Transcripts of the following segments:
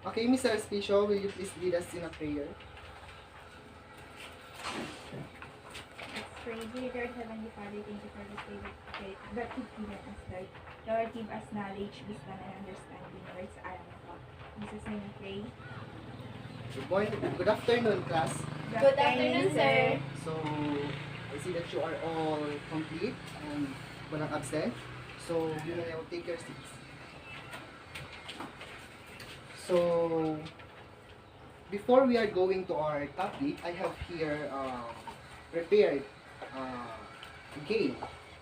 Okay, Mr. Espicio, will you please lead us in a prayer? Let's pray. Dear Lord, Heavenly Father, thank you for this day that you've given us, Lord. Lord, give us knowledge, wisdom, and understanding. Words are God. In Jesus' name we pray. Good morning, good afternoon, class. Good afternoon, sir. So, I see that you are all complete and walang absent. So, you may now take your seats. So, before we are going to our topic, I have here prepared a game,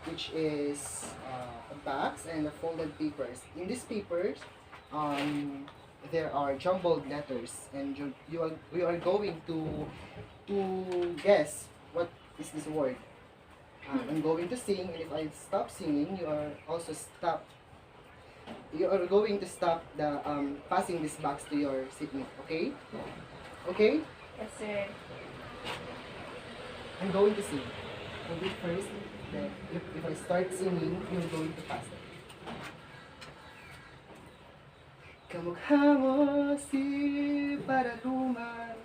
which is a box and a folded papers. In these papers, um, there are jumbled letters, and you are going to guess what is this word. I'm going to sing, and if I stop singing, you are also stop. You are going to stop the passing this box to your seatmate. Okay? Okay? Yes, sir. I'm going to sing. Hold it first. Then, if I start singing, you're going to pass it. Kamukha mo si Paraluman.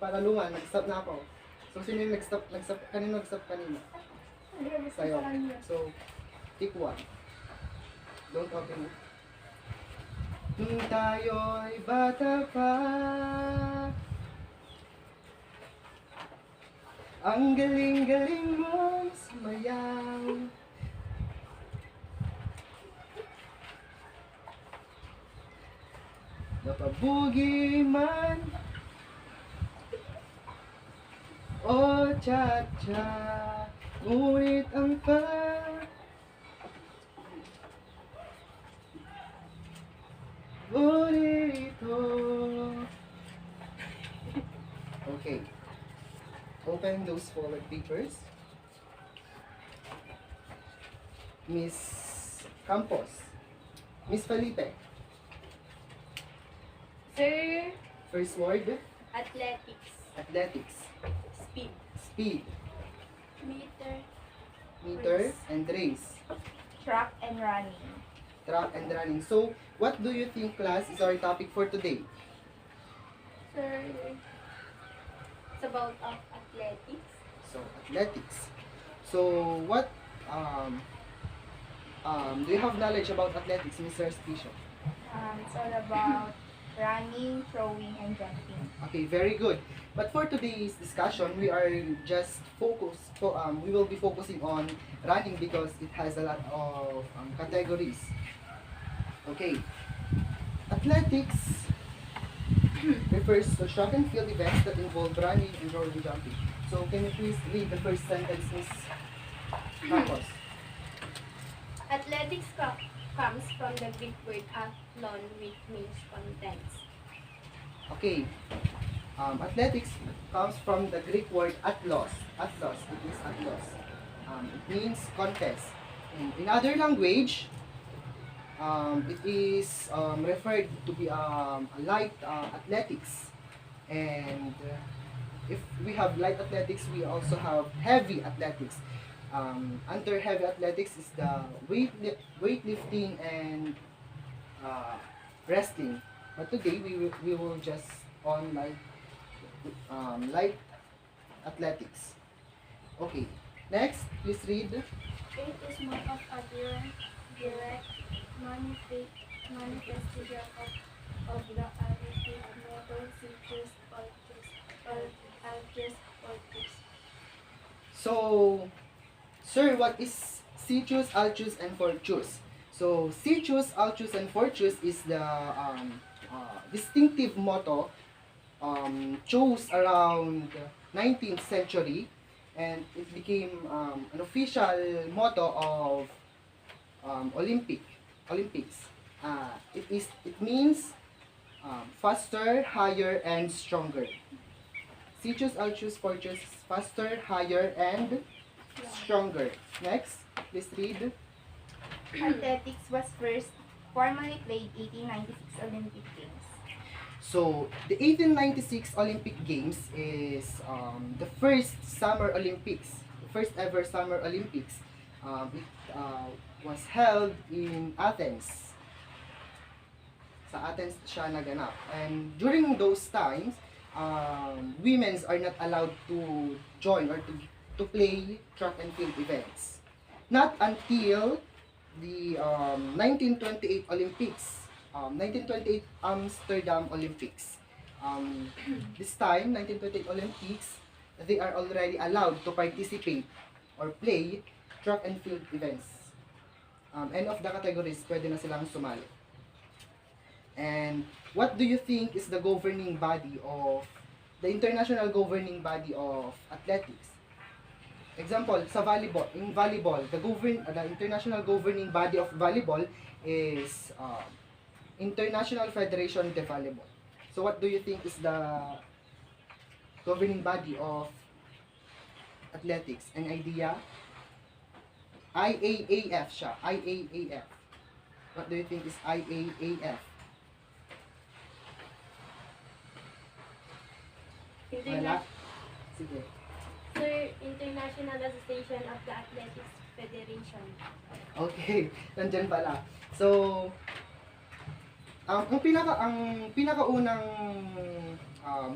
Paraluman, nag-stop na ako. So, sino yung nag-stop? Kanino nag-stop kanina? Sa'yo. So, take one. Don't open it. Nung tayo'y bata pa, ang galing-galing mong sumayaw. Napabugi man o cha-cha, ngunit ang paborito. Okay. Open those folded papers. Miss Campos. Miss Felipe. Sir, First word, athletics. athletics. Speed. Speed, Meter. meter, Race. and race. Track and running. Track and running. So, what do you think, class, is our topic for today? Sir, it's about athletics. So, athletics. So, what do you have knowledge about athletics, Mr. Spisho? It's all about running, throwing, and jumping. Okay, very good. But for today's discussion, we are just we will be focusing on running because it has a lot of categories. Okay. Athletics refers to track and field events that involve running and rolling jumping. So can you please read the first sentence, Miss Campos? Athletics comes from the Greek word athlon, which means contents. Okay. Athletics comes from the Greek word atlos. Atlos, it is atlos. It means contest. In other language, it is referred to be light athletics. And if we have light athletics, we also have heavy athletics. Under heavy athletics is the weightlifting and wrestling. But today we will just on light athletics. Okay. Next, please read. It is more of a direct manifestation of the ability of motor features or alges forces. So, sir, what is Citrus, Alchus, and Forchus? So, Citrus, Alchus, and Forchus is the distinctive motto chose around 19th century, and it became an official motto of Olympics. It means faster, higher, and stronger. Citrus, Alchus, Forchus, faster, higher, and stronger. Next, please read. Athletics was first formally played 1896 Olympic Games. So, the 1896 Olympic Games is the first Summer Olympics, the first ever Summer Olympics. It was held in Athens. Sa Athens siya naganap. And during those times, women's are not allowed to join or to play track and field events. Not until the 1928 Olympics, 1928 Amsterdam Olympics. This time, 1928 Olympics, they are already allowed to participate or play track and field events. End of the categories, pwede na silang sumali. And what do you think is the governing body of the international governing body of athletics? Example, sa volleyball, in volleyball, the international governing body of volleyball is International Federation de Volleyball. So what do you think is the governing body of athletics? An idea? IAAF siya. IAAF. What do you think is IAAF? Wala? Sige. Sir, International Association of the Athletics Federation. Okay, nandyan pala. So, ang pinakaunang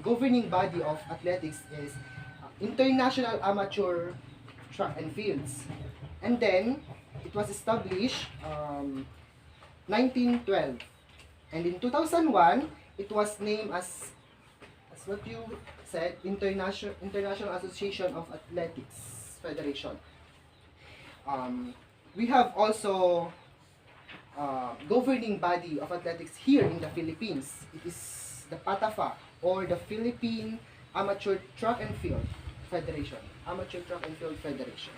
governing body of athletics is International Amateur Track and Fields. And then, it was established 1912. And in 2001, it was named as what you said, International Association of Athletics Federation. We have also governing body of athletics here in the Philippines. It is the PATAFA, or the Philippine Amateur Track and Field Federation. Amateur Track and Field Federation.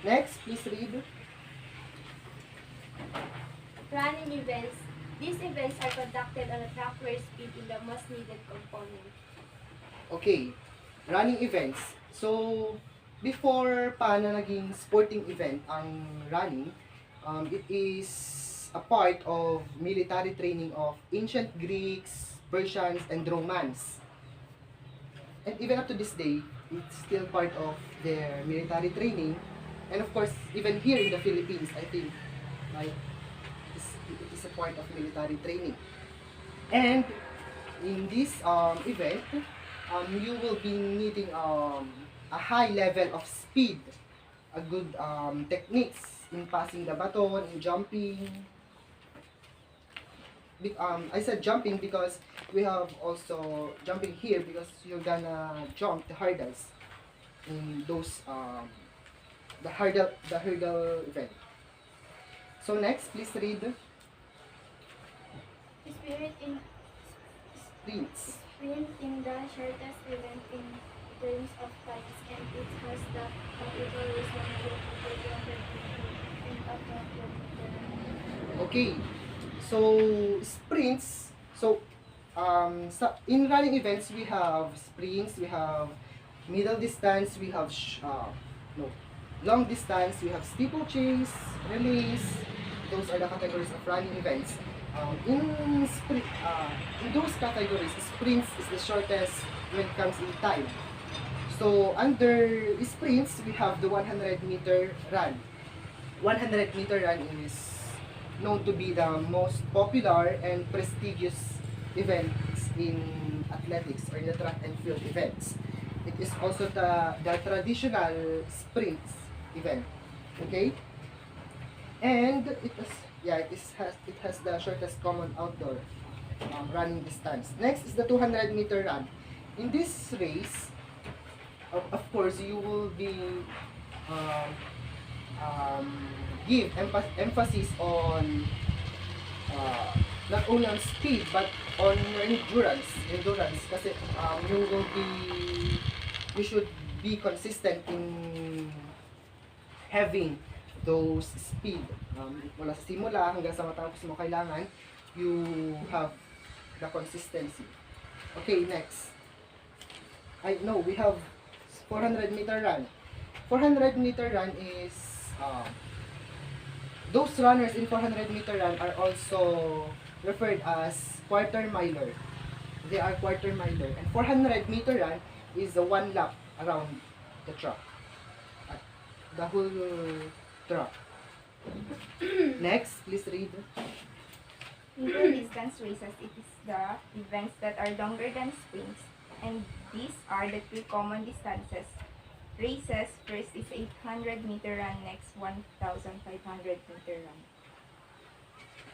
Next, please read. Running events. These events are conducted on a track where speed is the most needed component. Okay, running events. So, before pa na naging sporting event ang running, it is a part of military training of ancient Greeks, Persians, and Romans. And even up to this day, it's still part of their military training. And of course, even here in the Philippines, I think, right, it is a part of military training. And in this event, you will be needing a high level of speed, a good techniques in passing the baton, in jumping. I said jumping because we have also jumping here because you're gonna jump the hurdles in those the hurdle event. So next, please read Spirit in sprints. sprint in the shortest event in terms of times, and it has the capital race 100 meter, 200 meter, and up to 100 meter. Okay. So sprints. So in running events we have sprints, we have middle distance, we have long distance, we have steeplechase, relays. Those are the categories of running events. In those categories, sprints is the shortest when it comes in time. So under sprints, we have the 100-meter run. 100-meter run is known to be the most popular and prestigious events in athletics or the track and field events. It is also the traditional sprints event. Okay? And it has the shortest common outdoor running distance. Next is the 200-meter run. In this race, of course, you will be give emphasis on not only on speed but on endurance kasi you should be consistent in having those speed mula sa simula hanggang sa matapos mo kailangan you have the consistency. Okay, next. We have 400-meter run. 400-meter run is those runners in 400-meter run are also referred as quarter miler. They are quarter miler. And 400-meter run is the one lap around the track. The whole track. Next, please read. Middle distance races, it is the events that are longer than sprints, and these are the three common distances. Races, first is 800-meter run, next 1,500-meter run.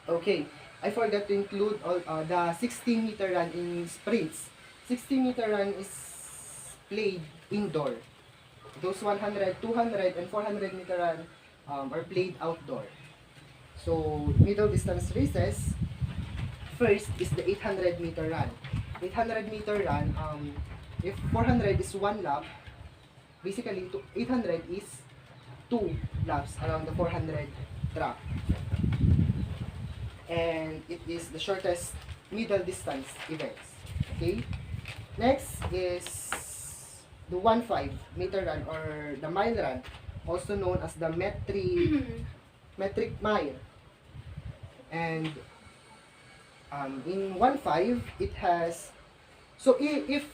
Okay, I forgot to include all the 60-meter run in sprints. 60-meter run is played indoor. Those 100, 200, and 400-meter run are played outdoor. So, middle distance races, first is the 800-meter run. 800-meter run, if 400 is 1 lap, basically 800 is 2 laps around the 400 track. And it is the shortest middle distance events. Okay? Next is the 1.5-meter run or the mile run, also known as the metric mile. And in 1.5, it has, so if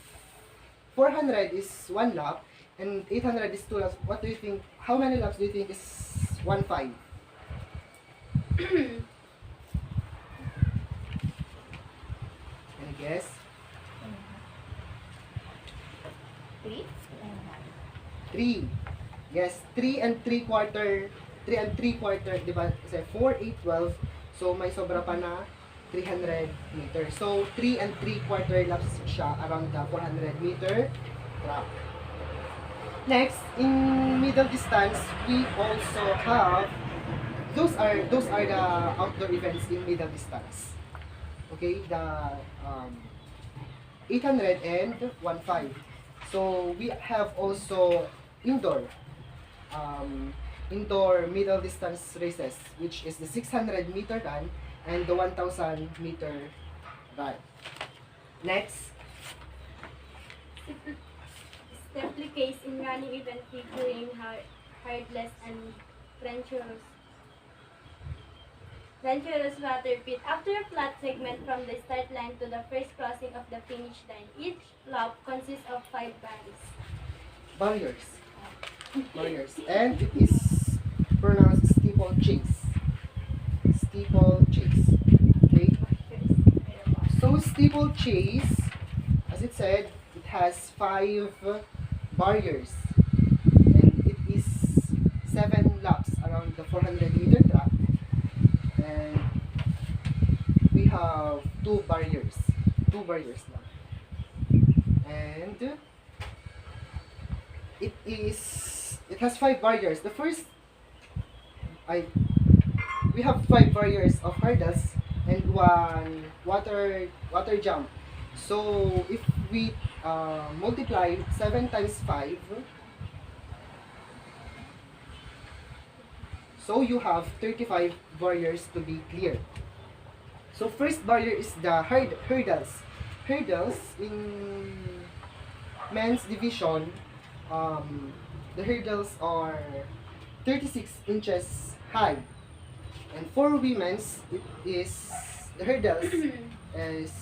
400 is 1 lap and 800 is 2 laps, what do you think, how many laps do you think is 1.5? Any guess? 3. 3. Yes, 3 and 3/4, 3 and 3/4, di ba? Kasi 4, 8, 12. So, may sobra pa na 300 meters. So, 3 and 3/4 laps siya around the 400 meter track. Next, in middle distance, we also have, those are the outdoor events in middle distance. Okay, the 800 and 1.5. So, we have also indoor middle distance races, which is the 600-meter run and the 1,000-meter run. Next, Steply case in running event figuring hardless and treacherous water pit. After a flat segment from the start line to the first crossing of the finish line, each lap consists of 5 barriers. And it is pronounced steeplechase. Okay? So steeplechase, as it said, it has 5 barriers. And it is 7 laps around the 400-meter track. And we have 2 barriers. 2 barriers now. And it has 5 barriers. The first, we have 5 barriers of hurdles and 1 water jump. So if we multiply 7 times 5, so you have 35 barriers to be cleared. So first barrier is the hurdles. Hurdles in men's division, the hurdles are 36 inches high, and for women's the hurdles is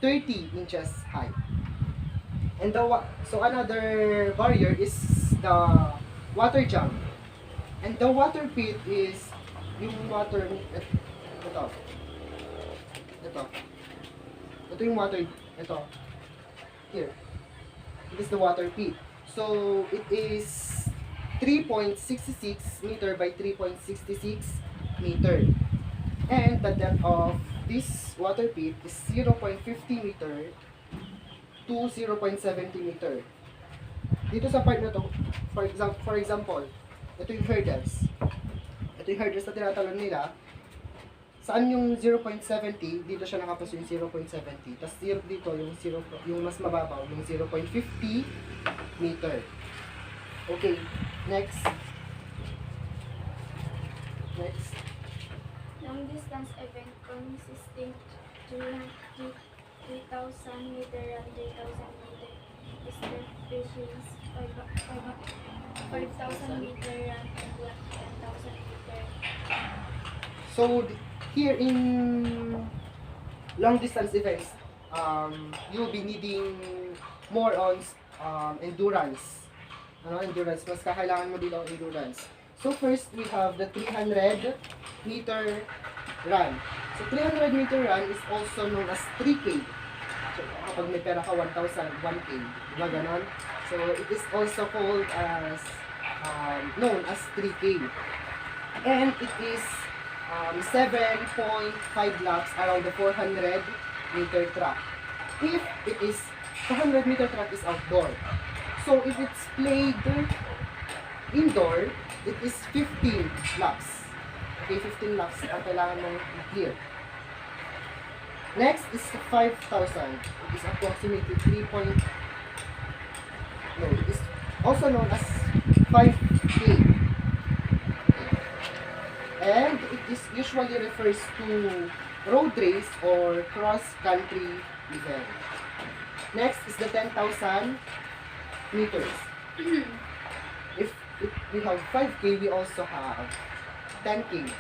30 inches high. And so another barrier is the water jump, and the water pit is yung water ito yung water, here. It is the water pit. So, it is 3.66 meter by 3.66 meter. And the depth of this water pit is 0.50 meter to 0.70 meter. Dito sa part na to, for example, ito yung hurdles. Ito yung hurdles na tinatalon nila. Saan yung 0.70? Dito siya nakapos yung 0.70. Tapos dito yung mas mababaw, yung 0.50 meter. Okay, next. Long distance event consisting 3,000 meter run, 3,000 meter distributions, 5,000 meter run, and 1,000 meter. So, here in long distance events, you'll be needing more on endurance. Endurance. Mas kakailangan mo dito ang endurance. So, first, we have the 300 meter run. So 300 meter run is also known as 3K. So kapag may pera ka 1,000, 1K. Diba ganon? So it is also called as known as 3K. And it is 7.5 laps around the 400 meter track. If it is 400 meter track is outdoor. So if it's played indoor, it is 15 laps. Okay, 15 laps ang kailangan mong clear. Next is 5,000. It is approximately 3 point... No, it is also known as 5K. And it is usually refers to road race or cross-country event. Next is the 10,000 meters. If we have 5K, we also have 10K.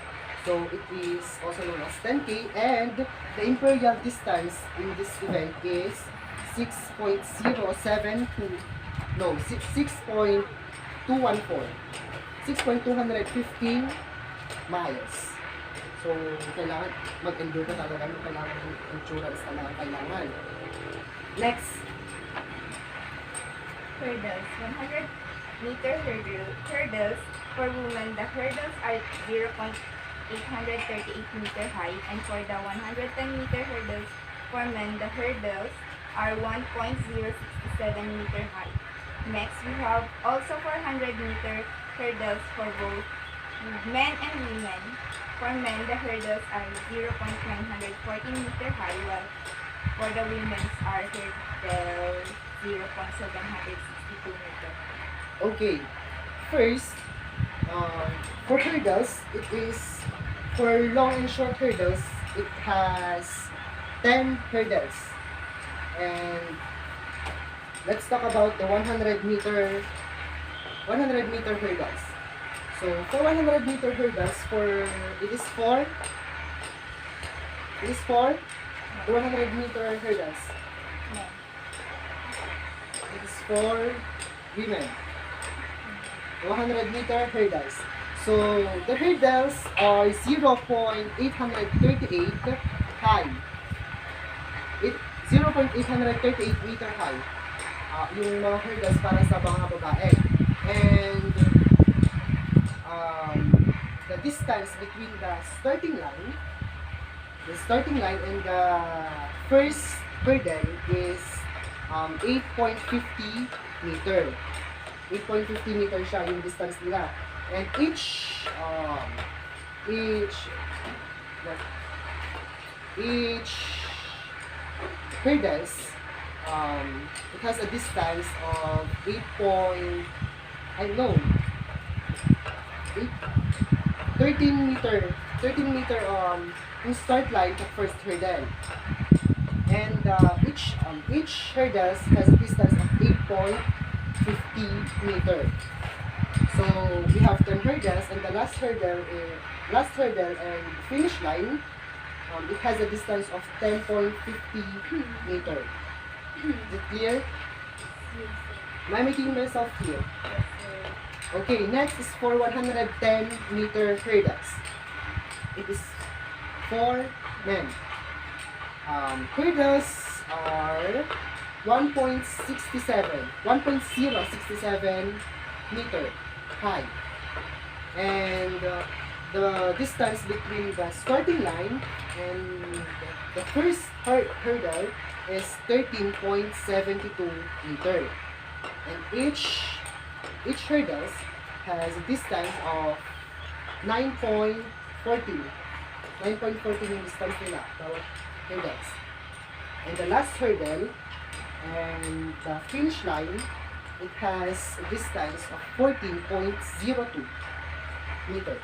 So it is also known as 10K, and the imperial distance in this event is 6.072 no 6.215 6.215 miles. So kailangan mag-endure ka talaga, kailangan ng endurance talaga kailangan. Next, Hurdles. 100 meter hurdles. For women, the hurdles are 0.838 meter high, and for the 110 meter hurdles, for men, the hurdles are 1.067 meter high. Next, we have also 400 meter hurdles for both men and women. For men, the hurdles are 0.914 meter high, while for the women's are hurdles 0.762 meter. okay. First, for hurdles, it is for long and short hurdles. It has 10 hurdles, and let's talk about the 100 meter hurdles. So for 100 meter hurdles, it is for the 100 meter hurdles. Men. It is for women. 100 meter hurdles. So the hurdles are 0.838 high. 0.838 meter high. Yung mga hurdles para sa mga babae. And the distance between the starting line and the first hurdle is 8.50 meter. 8.50 meter siya yung distance nila. And each hurdles, it has a distance of 13 meter yung start line sa first hurdle. And each hurdles has a distance of 8.50 meter. So we have 10 hurdles, and the last hurdle and finish line, it has a distance of 10.50 meter. Is it clear? Am I making myself clear? Okay, next is for 110 meter hurdles. It is for men. Hurdles are 1.067 meter high, and the distance between the starting line and the first hurdle is 13.72 meter, and each hurdles has a distance of 9.14 yung distance nila, bawat hurdles. And the last hurdle and the finish line, it has a distance of 14.02 meter.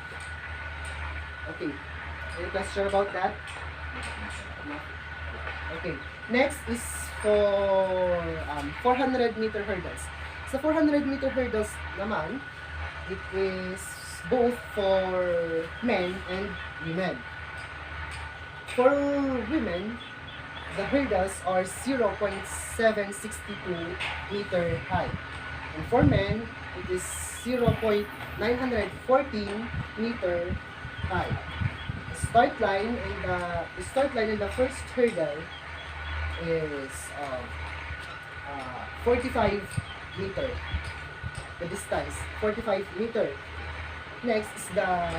Okay, any question about that? No? Okay, next is for 400 meter hurdles. Sa 400 meter hurdles naman, it is both for men and women. For women, the hurdles are 0.762 meter high. And for men, it is 0.914 meter high. start line in the first hurdle is 45 meter. The distance 45 meter. Next is the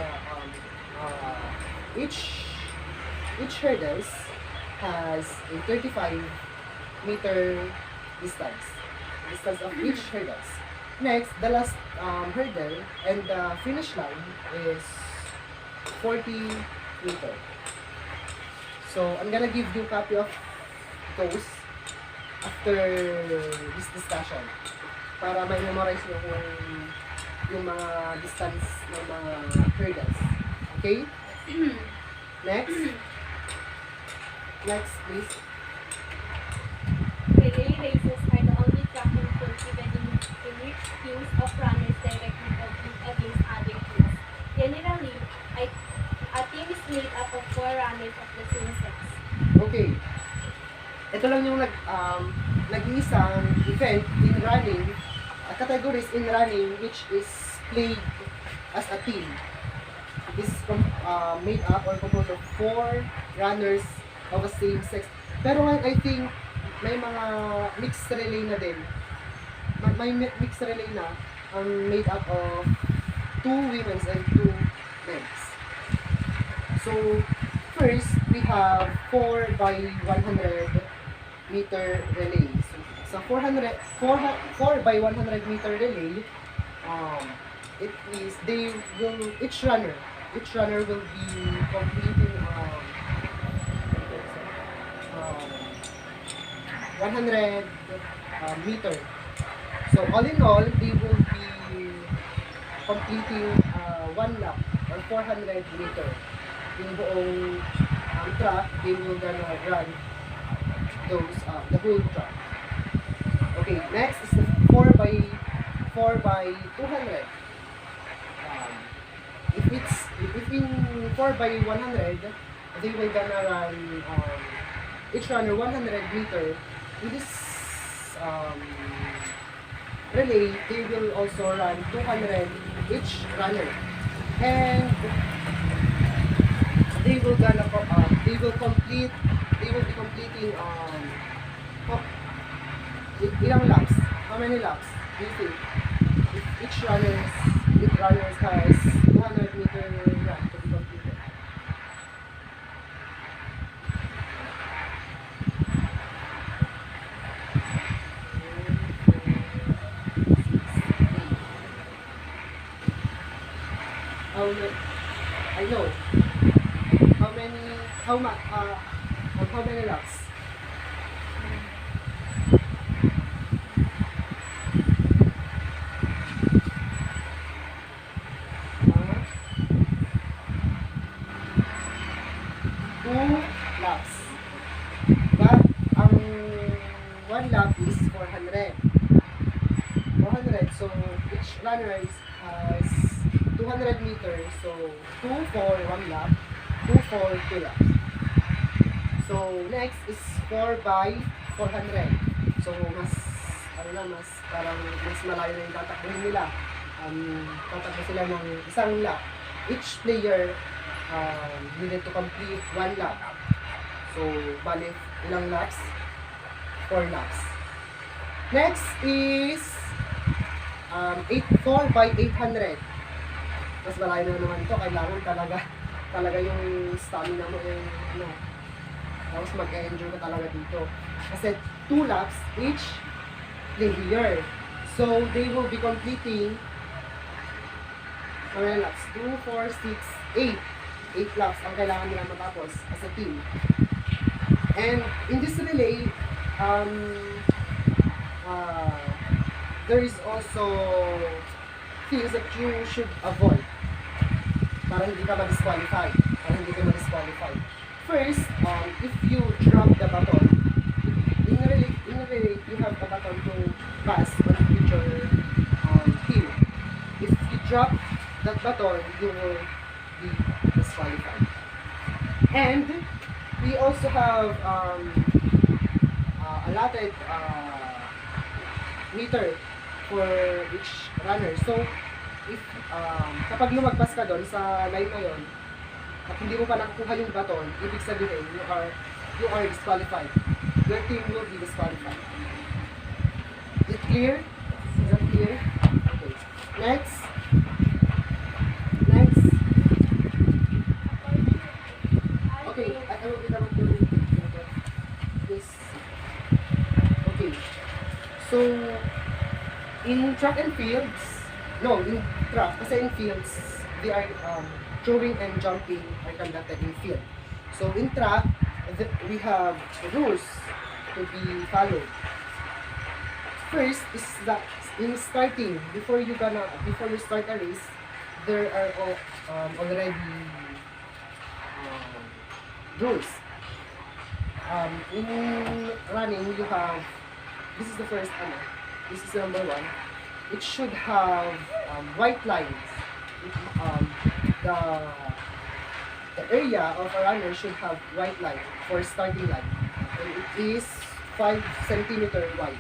each hurdles has a 35 meter distance. Distance of each hurdles. Next, the last hurdle and the finish line is 40 meter. So I'm gonna give you a copy of those after this discussion para may memorize nyo kung yung mga distance ng mga hurdles. Okay? Next. Next, please. Relay races are the only track and field event in which teams of runners directly compete against other teams. Generally, a team is made up of 4 runners of the same sex. Okay. Ito lang yung nag-iisang event in running, categories in running which is played as a team. It is made up or composed of 4 runners of the same sex. Pero I think may mga mixed relay na din. May mixed relay na made up of 2 women and 2 men. So, first, we have 4 by 100 meter relay. So 4 by 100 meter relay, it is, each runner will be completing 100 meter. So all in all, they will be completing 1 lap or 400 meter. Yung buong track, they will gonna run those the whole track. Okay, next is the 4 by 200. If in 4 by 100, they will gonna run each runner 100 meter. In this relay, they will also run 200 each runner, and they will be completing ilang laps? How many laps do you think? If each runners has 200 meter run to be completed. I know. How many laps? Laps. But ang 1 lap is 400. 400. So each runner has 200 meters. So 2 for 1 lap, 2 for 2 laps. So next is 4 by 400. So mas parang mas malayo na yung tatakbuhin nila. Tatakbo sila ng isang lap. Each player needed to complete 1 lap. So, bali, ilang laps? 4 laps. Next is 4 by 800. Mas malayo na naman ito. Kailangan talaga yung stamina mo tapos mag-enjoy ka talaga dito. Kasi 2 laps each player. So, they will be completing how many laps? 2, 4, 6, 8. 8 laps ang kailangan nila matapos as a team. And in this relay, there is also things that you should avoid para hindi ka ma-disqualify. First, if you drop the baton, in a relay, you have the baton to pass on future team. If you drop that baton, you will be disqualified. And we also have allotted meter for each runner. So if kapag lumagpas ka doon sa line na yon, at hindi mo pa nakukuha yung baton, ibig sabihin, you are disqualified. Your team will be disqualified. Is it clear? Is that clear? Okay. Next. Next. Okay, I will be naman to this. Okay. So, in track and fields, no, in track, kasi in fields, they are throwing and jumping are conducted in field. So, in track, we have rules to be followed. First is that in starting, before you start a race, there are already rules. In running, you have, this is the first this is number one. It should have white lines. The area of a runner should have white line for starting line. And it is 5 centimeter wide.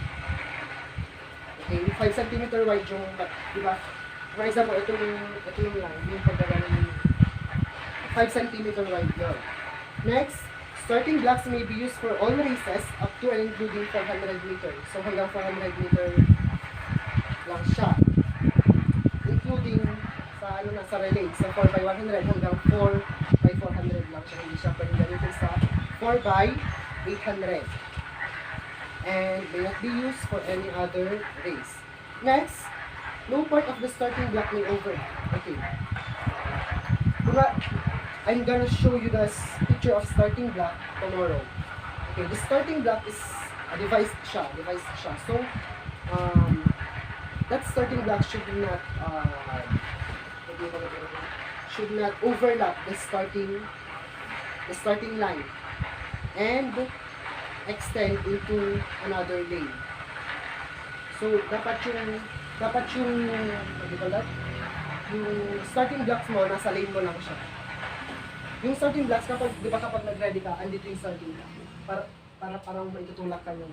Okay, 5 centimeter wide yung, di ba? For example, ito yung line, yung pagdala ng 5 centimeter wide yun. Next, starting blocks may be used for all races up to and including 400 meters. So hanggang 400 meter lang siya. Including sa relay, sa 4x100 hanggang 4x400 lang siya. Hindi siya pwede gamitin sa 4x800. And may not be used for any other race. Next, no part of the starting block may over. Okay. I'm gonna show you the picture of starting block tomorrow. Okay, the starting block is a device siya. So, that starting block should not overlap the starting line and extend into another lane. So, dapat yung what do you call that? Yung starting blocks mo, nasa lane mo lang siya. Yung starting blocks, kapag nag-ready ka, andito yung starting block. Parang maitutulak ka yung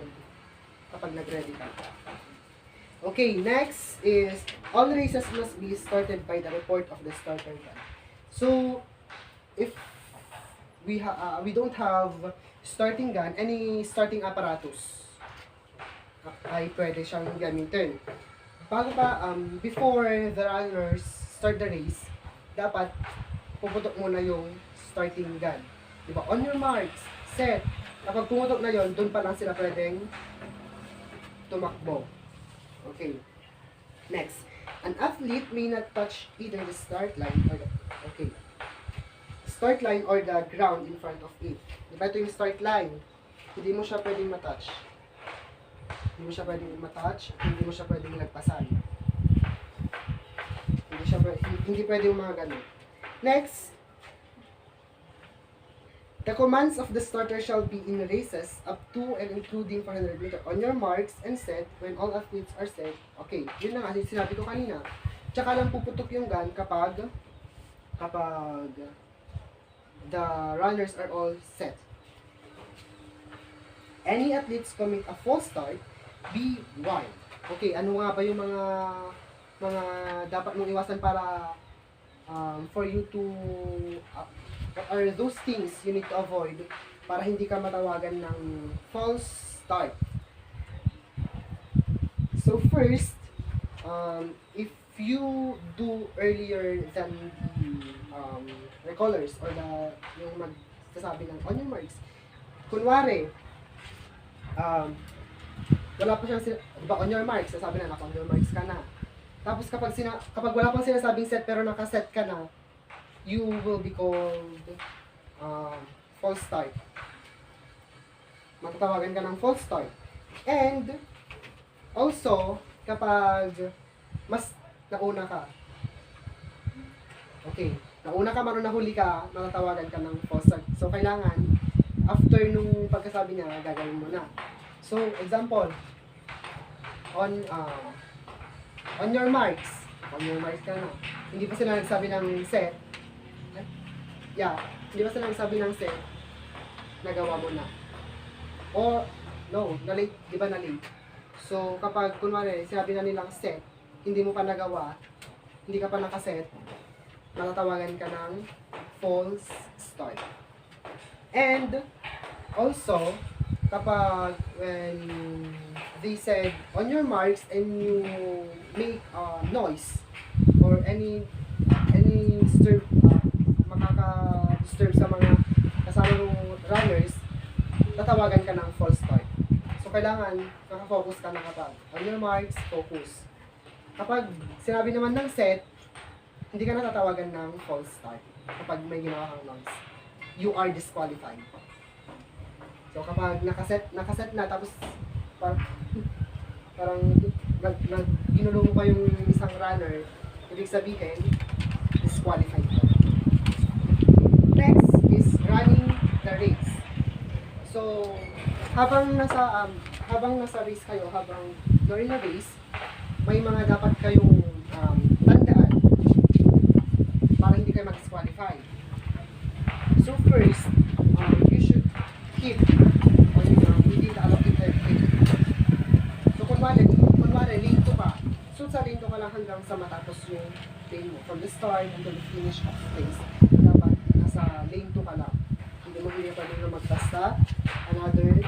kapag nag-ready ka. Okay, next is, all races must be started by the report of the starter gun. So, if we don't have starting gun, any starting apparatus ay pwede siyang gamitin. Before the runners start the race, dapat puputok muna yung starting gun. Diba? On your marks, set. Kapag pumutok na yon, doon pa lang sila pwedeng tumakbo. Okay. Next. An athlete may not touch either the start line or the ground in front of it. Diba ito yung start line? Hindi mo siya pwedeng matouch. Hindi mo siya pwedeng lagpasan. Hindi pwedeng mga ganun. Next, the commands of the starter shall be in races up to and including 400 meters. On your marks and set, when all athletes are set. Okay, yun na nga, sinabi ko kanina. Tsaka lang puputok yung gun kapag the runners are all set. Any athletes commit a false start, be wild. Okay, ano nga ba yung mga dapat mong iwasan para for you to what are those things you need to avoid para hindi ka matawagan ng false start. So first, if you do earlier than the recallers or yung magsasabi ng on your marks, kunwari, wala pa siyang diba on your marks, sasabi na on your marks ka na. Tapos kapag wala pang sinasabing set pero nakaset ka na, you will be called false start. Matatawagan ka ng false start. And also, kapag mas nauna ka, okay, nauna ka, marunong nahuli ka, matatawagan ka ng false start. So, kailangan, after nung pagkasabi niya, gagawin mo na. So, example, on your marks ka na. Hindi pa sila nagsabi ng set. Hindi pa sila nagsabi ng set, nagawa mo na. Or, no, na-late, di ba na-late? So, kapag, kunwari, sinabi na nilang set, hindi mo pa nagawa, hindi ka pa nakaset, matatawagan ka ng false start. And also, kapag when they said, on your marks and you make noise or any disturb, makaka-disturb sa mga kasama ng runners, tatawagan ka ng false start. So, kailangan nakafocus ka na kapag on your marks, focus. Kapag sinabi naman ng set, hindi ka na tatawagan ng false start kapag may ginawa kang noise. You are disqualified. So, kapag nakaset na, tapos parang ginulong pa yung isang runner, ibig sabihin, disqualified ka. Next is running the race. So, habang nasa race kayo, habang you're in a race, may mga dapat kayong tandaan para hindi kayo mag-disqualify. So first, you should keep within the allocated lane. So kunwari lane 2 ka, so sa lane 2 ka lang hanggang sa matapos yung lane mo. From the start until the finish of the race, dapat nasa lane 2 ka lang. Hindi mo pwede na magbasta another lane.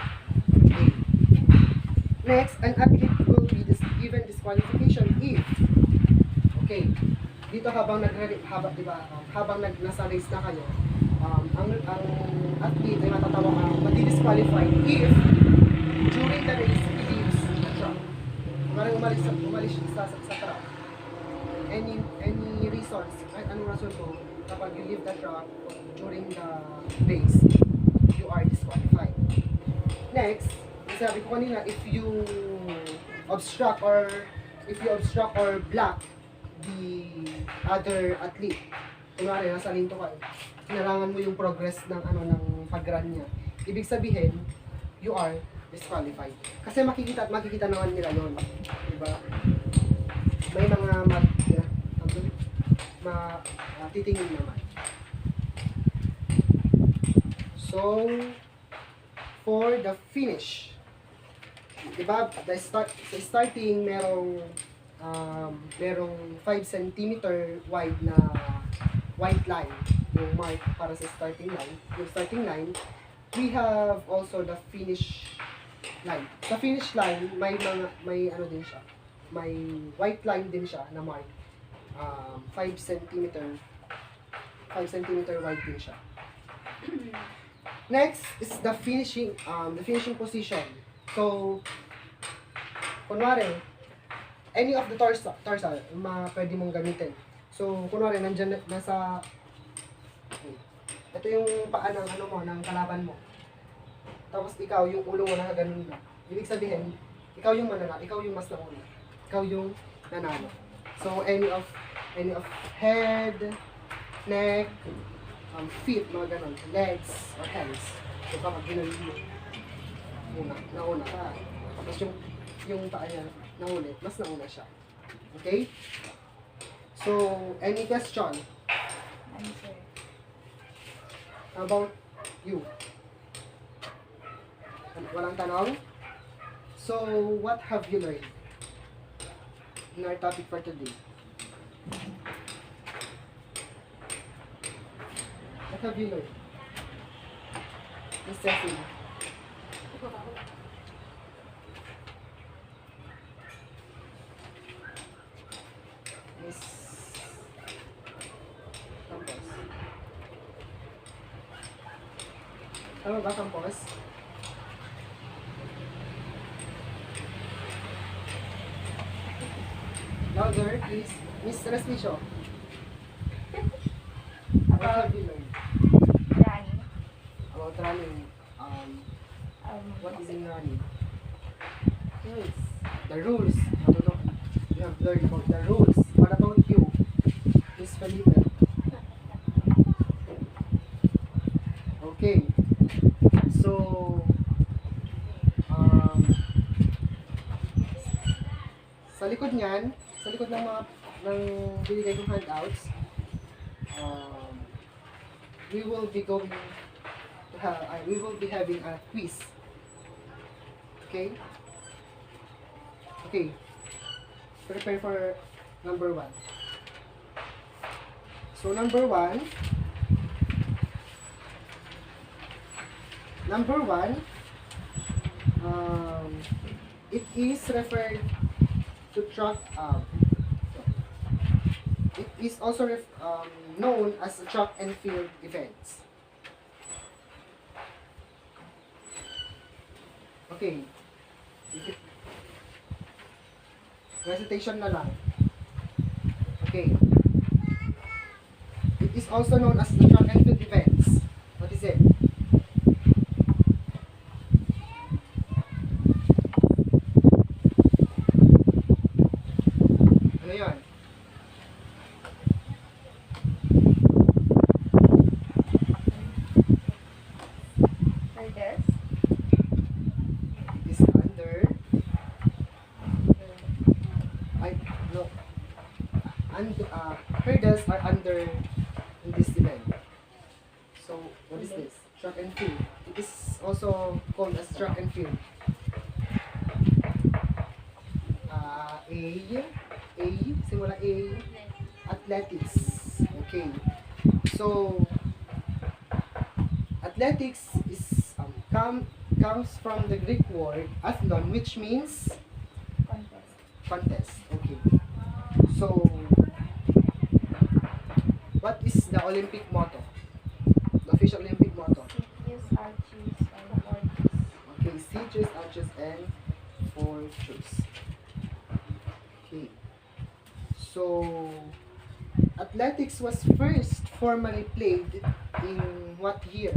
Next, an athlete will be given disqualification if, okay, dito habang nasa race na kayo, ang athlete ay madi-disqualify if during the race he leaves the track. Parang umalis sa track. Any reasons, anong rason mo kapag you leave the track during the race, you are disqualified. Next, sabi ko kanina, if you obstruct or block the other athlete, kunwari nasa lane 2 ka, hinarangan mo yung progress ng pag-run niya, ibig sabihin you are disqualified. Kasi makikita naman nila yon, diba? May mga titingin naman. So for the finish, diba, sa starting merong 5 cm wide na white line yung mark para sa starting line. We have also the finish line. Sa finish line may din siya, may white line din siya na mark, 5 cm wide din siya. Next is the finishing position. So kunwari any of the tarsal pwede mong gamitin. So kunwari ito yung paa ng ng kalaban mo. Tapos ikaw yung ulo mo nakaganon na. Ibig sabihin, ikaw yung mananalo, ikaw yung mas nauna. Ikaw yung nanalo. So any of head, neck, feet, mga ganon, legs or hands. So kapag ginanon mo, nauna ka. Tapos yung paa niya naulit, mas nauna siya. Okay? So, any question? Answer. How about you? Walang tanong? So, what have you learned in our topic for today? What have you learned? Miss Cecily. Miss Campos. Tama ba, Campos? Louder, please. Miss Resmicio. What have you learned Running. about running? What is in running? Rules. The rules. You have learned about the rules. What about you, Miss Felipe? Okay. So, sa likod ng binigay kong handouts, we will be having a quiz. Okay? Okay. Prepare for number 1. So number 1, Number 1, it is referred to track. It is also known as track and field events. Okay. Recitation na lang. Okay. It is also known as the track and field events. What is it? Ano yun? Hurdles. It is under. No. Hurdles are under in this event. So, what is this? Track and field. It is also called as track and field. Simula A, athletics. Okay. So, athletics is comes from the Greek word athlon, which means Contest. contest. Okay. So, what is the Olympic motto? The official Olympic motto? Sitius, arches, and fortis. Okay, Cetus, Arches, and Fortress. Okay. So, athletics was first formally played in what year?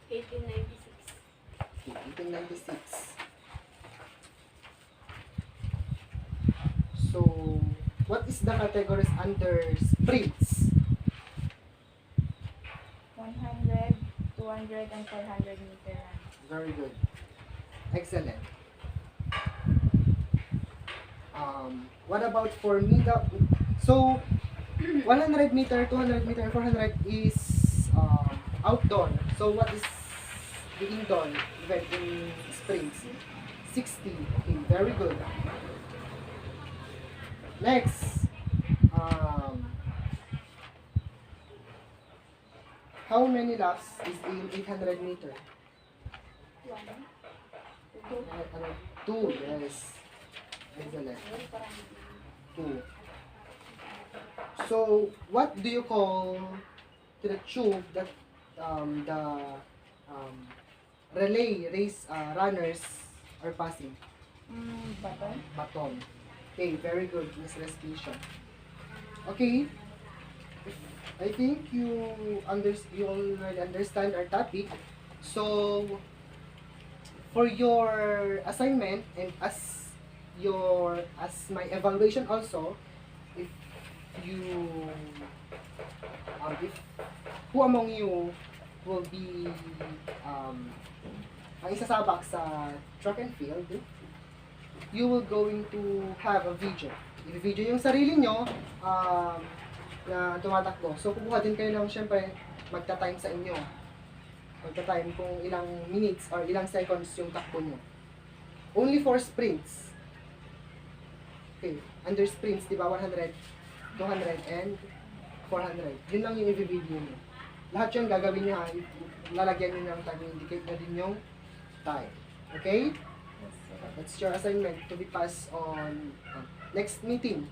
1896. 1896. So, what is the categories under sprints? 100, 200, and 400 meter run. Very good. Excellent. What about for middle? So, 100 meter, 200 meter, and 400 is outdoor. So, what is the indoor event in sprints? 60. Okay, very good. Next. How many laps is in 800 meter? 2, yes. Excellent. 2. So, what do you call to the tube that the relay race runners are passing? Baton. Baton. Okay, very good, Miss Respicia. Okay, I think you already understand our topic. So, for your assignment and as my evaluation also, if who among you will be ang isasabak sa track and field, you will going to have a video. I-video yung sarili nyo na tumatakbo. So, kukuha din kayo ng, syempre, magta-time sa inyo. Magta-time kung ilang minutes or ilang seconds yung takbo nyo. Only for sprints. Okay, under sprints, di ba, 100, 200, and 400. Yun lang yung i-video nyo. Lahat yung gagawin nyo, lalagyan nyo ng time, indicate na din yung time. Okay? Yes, sir. That's your assignment to be passed on next meeting.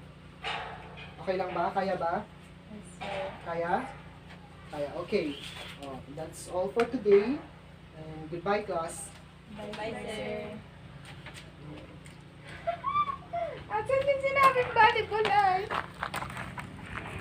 Okay lang ba? Kaya ba? Yes, sir. Kaya? Kaya. Okay. That's all for today. And goodbye, class. Bye, Bye, sir. sir.